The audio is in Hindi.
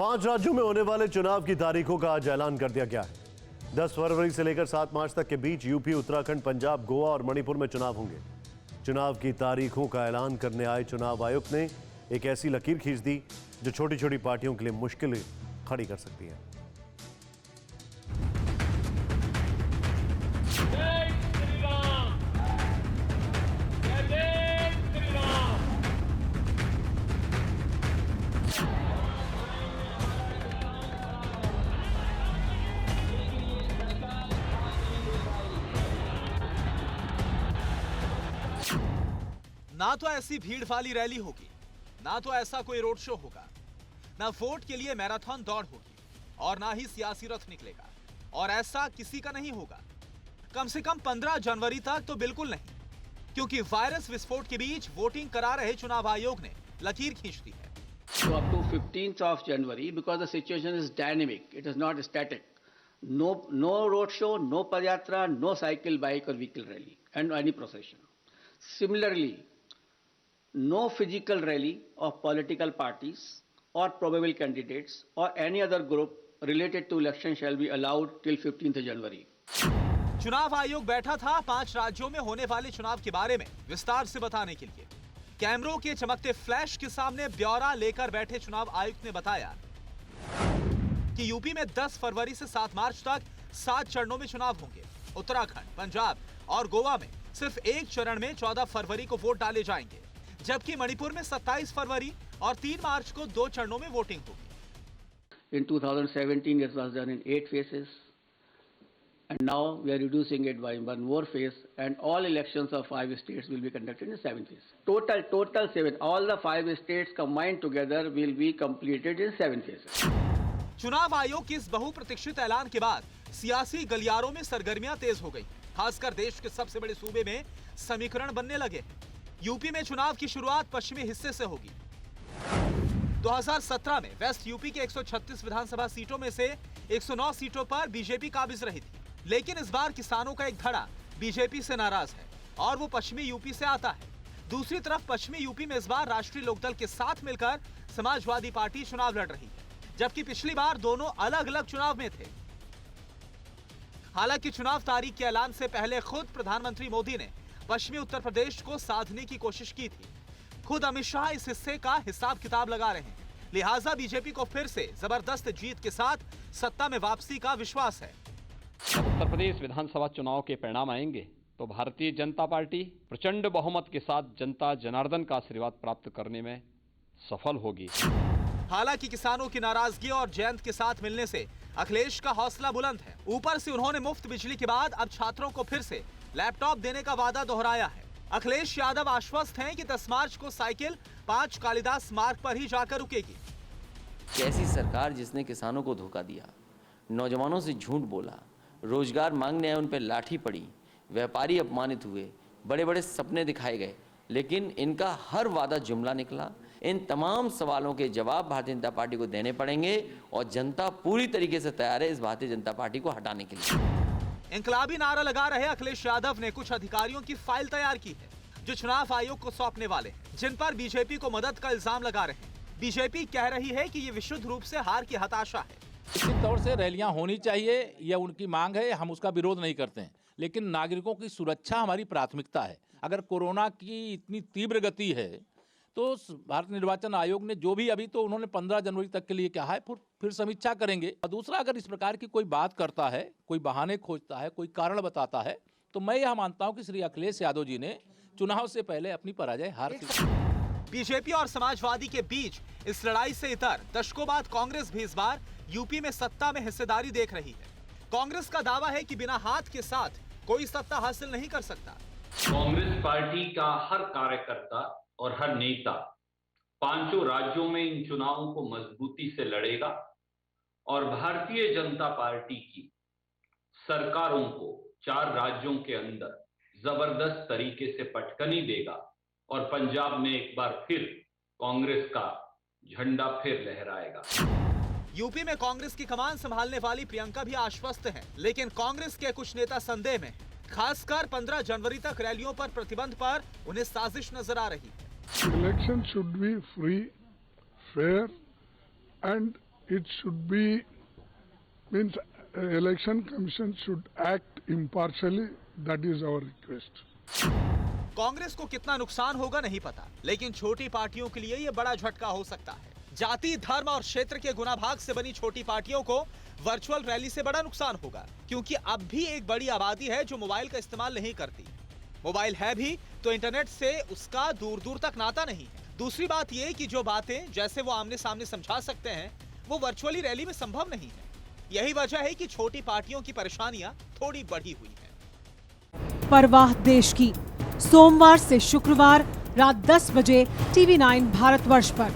5 राज्यों में होने वाले चुनाव की तारीखों का आज ऐलान कर दिया गया है। 10 फरवरी से लेकर 7 मार्च तक के बीच यूपी, उत्तराखंड, पंजाब, गोवा और मणिपुर में चुनाव होंगे। चुनाव की तारीखों का ऐलान करने आए चुनाव आयुक्त ने एक ऐसी लकीर खींच दी जो छोटी छोटी पार्टियों के लिए मुश्किलें खड़ी कर सकती है। ना तो ऐसी भीड़ वाली रैली होगी, ना तो ऐसा कोई रोड शो होगा, ना वोट के लिए मैराथन दौड़ होगी और ना ही सियासी रथ निकलेगा। और ऐसा किसी का नहीं होगा, कम से कम 15 जनवरी तक तो बिल्कुल नहीं, क्योंकि वायरस विस्फोट के बीच वोटिंग करा रहे चुनाव आयोग ने लकीर खींच दी है। So up to 15th of January, because the situation is dynamic, it is not static. No road show, no padyatra, no cycle, bike or vehicle rally and any procession. Similarly, no physical rally of political parties or probable candidates or any other group related to election shall be allowed till 15th January. चुनाव आयोग बैठा था 5 राज्यों में होने वाले चुनाव के बारे में विस्तार से बताने के लिए। कैमरों के चमकते फ्लैश के सामने ब्यौरा लेकर बैठे चुनाव आयुक्त ने बताया कि यूपी में 10 फरवरी से 7 मार्च तक 7 चरणों में चुनाव होंगे। उत्तराखंड, पंजाब और गोवा में सिर्फ एक चरण में 14 फरवरी को वोट डाले जाएंगे, जबकि मणिपुर में 27 फरवरी और 3 मार्च को 2 चरणों में वोटिंग होगी। In 2017 it was done in 8 phases and now we are reducing it by one more phase and all elections of 5 states will be conducted in 7 phases. Total 7. All the 5 states combined together will be completed in 7 phases. चुनाव आयोग के इस बहुप्रतीक्षित ऐलान के बाद सियासी गलियारों में सरगर्मियां तेज हो गई। खासकर देश के सबसे बड़े सूबे में समीकरण बनने लगे। यूपी में चुनाव की शुरुआत पश्चिमी हिस्से से होगी। 2017 में वेस्ट यूपी के 136 विधानसभा सीटों में से 109 सीटों पर बीजेपी काबिज रही थी, लेकिन इस बार किसानों का एक धड़ा बीजेपी से नाराज है और वो पश्चिमी यूपी से आता है। दूसरी तरफ पश्चिमी यूपी में इस बार राष्ट्रीय लोकदल के साथ मिलकर समाजवादी पार्टी चुनाव लड़ रही है, जबकि पिछली बार दोनों अलग अलग चुनाव में थे। हालांकि चुनाव तारीख के ऐलान से पहले खुद प्रधानमंत्री मोदी ने पश्चिमी उत्तर प्रदेश को साधने की कोशिश की थी। खुद अमित शाह इस हिस्से का हिसाब किताब लगा रहे हैं, लिहाजा बीजेपी को फिर से जबरदस्त जीत के साथ सत्ता में वापसी का विश्वास है। उत्तर प्रदेश विधानसभा चुनाव के परिणाम आएंगे तो भारतीय जनता पार्टी प्रचंड बहुमत के साथ जनता जनार्दन का आशीर्वाद प्राप्त करने में सफल होगी। हालांकि किसानों की नाराजगी और जयंत के साथ मिलने से अखिलेश का हौसला बुलंद है। ऊपर से उन्होंने मुफ्त बिजली के बाद अब छात्रों को फिर से लैपटॉप देने का वादा दोहराया है। अखिलेश यादव आश्वस्त हैं कि 10 मार्च को साइकिल 5 कालिदास मार्ग पर ही जाकर रुकेगी। कैसी सरकार जिसने किसानों को धोखा दिया, नौजवानों से झूठ बोला, रोजगार मांगने आए उन पर लाठी पड़ी, व्यापारी अपमानित हुए, बड़े बड़े सपने दिखाए गए, लेकिन इनका हर वादा जुमला निकला। इन तमाम सवालों के जवाब भारतीय जनता पार्टी को देने पड़ेंगे और जनता पूरी तरीके से तैयार है इस भारतीय जनता पार्टी को हटाने के लिए। इंकलाबी नारा लगा रहे अखिलेश यादव ने कुछ अधिकारियों की फाइल तैयार की है जो चुनाव आयोग को सौंपने वाले हैं, जिन पर बीजेपी को मदद का इल्जाम लगा रहे हैं। बीजेपी कह रही है कि ये विशुद्ध रूप से हार की हताशा है। निश्चित तौर से रैलियां होनी चाहिए, यह उनकी मांग है, हम उसका विरोध नहीं करते हैं, लेकिन नागरिकों की सुरक्षा हमारी प्राथमिकता है। अगर कोरोना की इतनी तीव्र गति है तो भारत निर्वाचन आयोग ने जो भी अभी तो उन्होंने 15 जनवरी तक के लिए कहा है, फिर समीक्षा करेंगे। और दूसरा, अगर इस प्रकार की कोई बात करता है, कोई बहाने खोजता है, कोई कारण बताता है, तो मैं यह मानता हूं कि श्री अखिलेश यादव जी ने चुनाव से पहले अपनी पराजय हार ली। बीजेपी और समाजवादी के बीच इस लड़ाई से इतर दशकों बाद कांग्रेस भी इस बार यूपी में सत्ता में हिस्सेदारी देख रही है। कांग्रेस का दावा है कि बिना हाथ के साथ कोई सत्ता हासिल नहीं कर सकता। कांग्रेस पार्टी का हर कार्यकर्ता और हर नेता 5 राज्यों में इन चुनावों को मजबूती से लड़ेगा और भारतीय जनता पार्टी की सरकारों को 4 राज्यों के अंदर जबरदस्त तरीके से पटकनी देगा और पंजाब में एक बार फिर कांग्रेस का झंडा फिर लहराएगा। यूपी में कांग्रेस की कमान संभालने वाली प्रियंका भी आश्वस्त हैं, लेकिन कांग्रेस के कुछ नेता संदेह में, खासकर 15 जनवरी तक रैलियों पर प्रतिबंध पर उन्हें साजिश नजर आ रही है। Election should be free, fair and it should be, means election commission should act impartially. That is our request. Congress को कितना नुकसान होगा नहीं पता, लेकिन छोटी पार्टियों के लिए यह बड़ा झटका हो सकता है। जाति, धर्म और क्षेत्र के गुणाभाग से बनी छोटी पार्टियों को वर्चुअल रैली से बड़ा नुकसान होगा, क्योंकि अब भी एक बड़ी आबादी है जो मोबाइल का इस्तेमाल नहीं करती। मोबाइल है भी तो इंटरनेट से उसका दूर दूर तक नाता नहीं है। दूसरी बात यह कि जो बातें जैसे वो आमने सामने समझा सकते हैं, वो वर्चुअली रैली में संभव नहीं है। यही वजह है कि छोटी पार्टियों की परेशानियां थोड़ी बढ़ी हुई है। परवाह देश की, सोमवार से शुक्रवार रात 10 बजे TV9 भारतवर्ष पर।